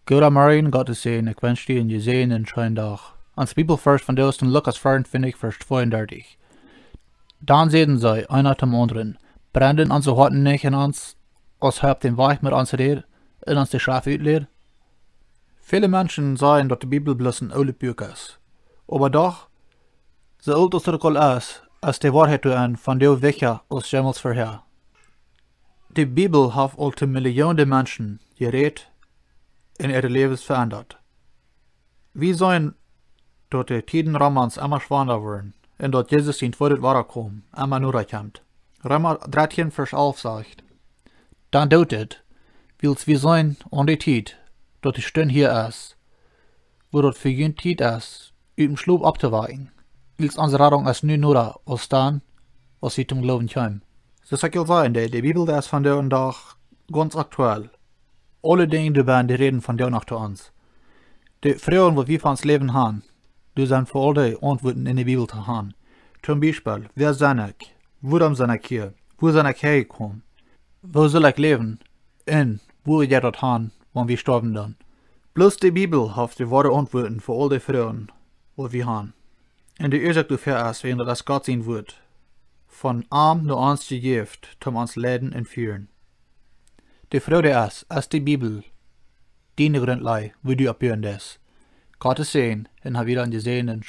Goda Marion Gott te sehen, ik wens die in je zeen en schijn dag. Ans Bibelvers van Deus in Lukas 24, vers 32. Dan zeiden zij, einer zum anderen, branden onze harten nicht in ons, als hebt den Weich mit ons redet, en ons de Schaf uitleert? Viele Menschen sagen, dass die Bibel bloß ein oude Buch ist. Aber doch, so alt als het al is, is die Wahrheit erin van Deus wichtiger als jemals vorher. Die Bibel hat al te Millionen Menschen geredet in ihre Lebens verändert. Wir sehen, dass die Tiden Romans immer schwanger werden und dass Jesus in vor das Wahre kommt, immer nur kommt. Römer 13, Vers 11 sagt, dann deutet, wils wir sehen an die Tid, dass die Stunde hier ist, wo das für jeden Tid ist, über Schlaf abzuweichen, wils unsere Rettung ist nur nur als dann, als sie zum Glauben kommen. So soll ich sagen, die Bibel ist von der und Tag ganz aktuell. Alle Dinge, die reden von der nach zu uns. Die Fragen, die wir von uns Leben haben, die sind für alle Antworten in der Bibel zu haben. Zum Beispiel, wer bin ich? Warum bin ich hier? Wo bin ich hergekommen? Wo soll ich leben? Und wo ich das haben, wenn wir sterben dann? Bloß die Bibel hat die wahre Antworten für all die Fragen, die wir haben. Und die Ursache dafür ist, wenn das Gott sein wird, von arm nur uns gegeben, um uns leiden und führen. Die Freude ist die Bibel, die Grundlage, wo du abhören das. Gott ist sehen, und hab wieder gesehen,